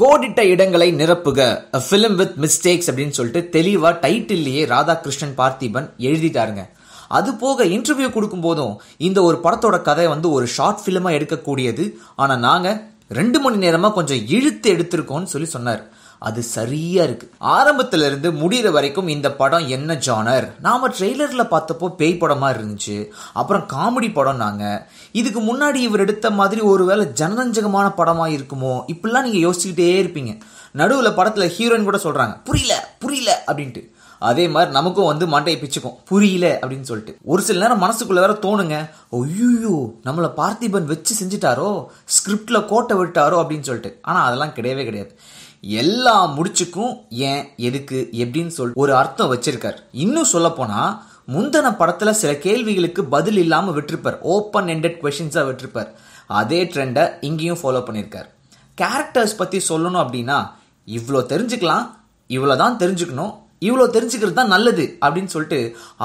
கோடிட்ட இடங்களை நிரப்புக a film with mistakes அப்படின்னு சொல்லிட்டு தெளிவா டைட்டில்லையே ராதாகிருஷ்ணன் பார்த்திபன் எழுதிட்டாருங்க. அது போக இன்டர்வியூ கொடுக்கும் போதும் இந்த ஒரு படத்தோட கதை ஒரு ஷார்ட் பிலிமா எடுக்கக்கூடியது, ஆனா நாங்க 2 மணி நேரமா கொஞ்சம் இழுத்து எடுத்திருக்கோம்னு சொன்னார். அது சரியா இருக்கு. ஆரம்பத்துல இருந்து முடிகிற வரைக்கும் இந்த படம் என்ன ஜானர், நாம ட்ரெய்லர்ல பார்த்தப்போ பேய் படமா இருந்துச்சு, அப்புறம் காமெடி படம். நாங்க இதுக்கு முன்னாடி இவர் எடுத்த மாதிரி ஒருவேளை ஜனரஞ்சகமான படமா இருக்குமோ இப்படிலாம் நீங்க யோசிச்சுக்கிட்டே இருப்பீங்க. நடுவுல படத்துல ஹீரோயின் கூட சொல்றாங்க புரியல புரியல அப்படின்ட்டு. அதே மாதிரி நமக்கும் மண்டையை பிச்சுக்கும் புரியல அப்படின்னு சொல்லிட்டு. ஒரு சில நேரம் மனசுக்குள்ள வேற தோணுங்க, ஐயோ நம்மள பார்த்திபன் வச்சு செஞ்சுட்டாரோ, ஸ்கிரிப்ட்ல கோட்டை விட்டாரோ அப்படின்னு சொல்லிட்டு. ஆனா அதெல்லாம் கிடையவே கிடையாது. எல்லா முடிச்சுக்கும் ஏன் எதுக்கு எப்படின்னு சொல்லி ஒரு அர்த்தம் வச்சிருக்கார். இன்னும் சொல்ல போனா முந்தின படத்துல சில கேள்விகளுக்கு பதில் இல்லாம விட்டுருப்பார், ஓப்பன் எண்டட் கொஸ்டின்ஸா விட்டுருப்பார். அதே ட்ரெண்டை இங்கேயும் ஃபாலோ பண்ணியிருக்கார். கேரக்டர்ஸ் பத்தி சொல்லணும் அப்படின்னா இவ்வளோ தெரிஞ்சுக்கலாம், இவ்வளோதான் தெரிஞ்சுக்கணும், இவ்வளோ தெரிஞ்சுக்கிறது தான் நல்லது அப்படின்னு சொல்லிட்டு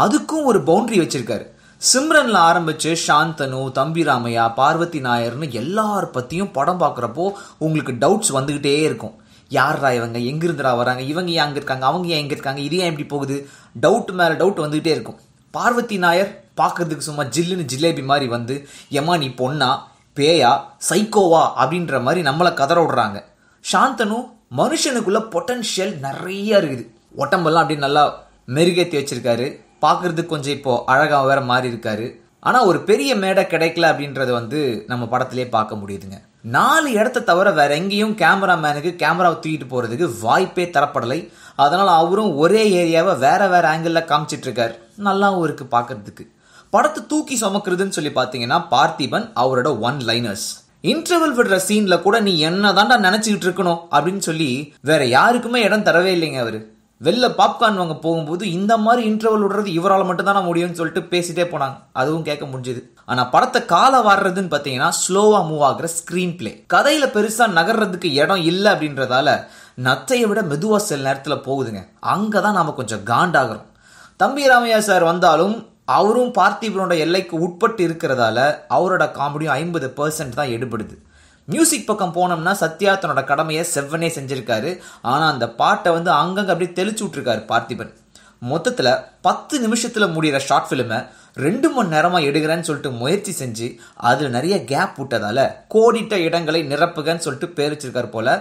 அதுக்கும் ஒரு பவுண்டரி வச்சிருக்காரு. சிம்ரன்ல ஆரம்பிச்சு சாந்தனு, தம்பி ராமையா, பார்வதி நாயர்னு எல்லார் பத்தியும் படம் பார்க்குறப்போ உங்களுக்கு டவுட்ஸ் வந்துகிட்டே இருக்கும். யாரா இவங்க, எங்கிருந்துடா வராங்க, இவங்க ஏன் அங்க இருக்காங்க, அவங்க ஏன் எங்க இருக்காங்க, இது ஏன் இப்படி போகுது, டவுட் மேல டவுட் வந்துகிட்டே இருக்கும். பார்வதி நாயர் பார்க்கறதுக்கு சும்மா ஜில்லுன்னு ஜிலேபி மாதிரி எம்மா நீ பொண்ணா பேயா சைக்கோவா அப்படின்ற மாதிரி நம்மளை கதற விடுறாங்க. சாந்தனு மனுஷனுக்குள்ள பொட்டன்ஷியல் நிறைய இருக்குது. உடம்பெல்லாம் அப்படி நல்லா மெருகேத்தி வச்சிருக்காரு, பார்க்கறதுக்கு கொஞ்சம் இப்போ அழகா வேற மாறி இருக்காரு. ஆனா ஒரு பெரிய மேடை கிடைக்கல அப்படின்றது நம்ம படத்திலே பார்க்க முடியுதுங்க. 4 இடத்த தவிர வேற எங்கேயும் கேமராமேனுக்கு கேமராவை தூக்கிட்டு போறதுக்கு வாய்ப்பே தரப்படலை. அதனால அவரும் ஒரே ஏரியாவை வேற வேற ஆங்கிள் காமிச்சிட்டு இருக்காரு. நல்லாவும் இருக்கு பார்க்கறதுக்கு. படத்தை தூக்கி சுமக்கிறதுன்னு சொல்லி பாத்தீங்கன்னா பார்த்திபன் அவரோட ஒன் லைனர்ஸ். இன்டர்வல் விடுற சீன்ல கூட நீ என்னதான்டா நினைச்சுக்கிட்டு இருக்கணும் அப்படின்னு சொல்லி வேற யாருக்குமே இடம் தரவே இல்லைங்க. அவரு வெளில பாப்கார்ன் வாங்க போகும்போது இந்த மாதிரி இன்டர்வல் விடுறது இவரால் மட்டும் தானே முடியும்னு சொல்லிட்டு பேசிட்டே போனாங்க. அதுவும் கேட்க முடிஞ்சது. ஆனா படத்தை கால வாடுறதுன்னு பாத்தீங்கன்னா ஸ்லோவா மூவ் ஆகுற ஸ்கிரீன் பிளே. கதையில பெருசா நகர்றதுக்கு இடம் இல்லை அப்படின்றதால நத்தையை விட மெதுவா சில நேரத்துல போகுதுங்க. அங்கதான் நாம கொஞ்சம் காண்டாகிறோம். தம்பி ராமையா சார் வந்தாலும் அவரும் பார்த்திபனோட எல்லைக்கு உட்பட்டு இருக்கிறதால அவரோட காமெடியும் 50% தான் எடுபடுது. மியூசிக் பக்கம் போனோம்னா சத்யா தன்னோட கடமையை செவ்வனே செஞ்சிருக்காரு. ஆனா அந்த பாட்டை அங்கங்க அப்படியே தெளிச்சு விட்டுருக்காரு பார்த்திபன். மொத்தத்துல 10 நிமிஷத்துல முடிகிற ஷார்ட் பிலிமை 2 மணி நேரமா எடுக்கிறேன்னு சொல்லிட்டு முயற்சி செஞ்சு அதுல நிறைய கேப் விட்டதால கோடிட்ட இடங்களை நிரப்புகன்னு சொல்லிட்டு பேர் வச்சிருக்காரு போல.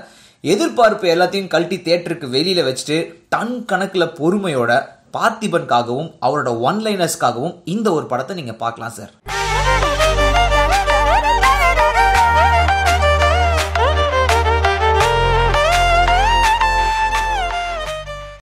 எதிர்பார்ப்பு எல்லாத்தையும் கழட்டி தியேட்டருக்கு வெளியில வச்சுட்டு டன் கணக்குல பொறுமையோட பார்த்திபனுக்காகவும் அவரோட ஒன் லைனர்ஸ்க்காகவும் இந்த ஒரு படத்தை நீங்க பார்க்கலாம் சார்.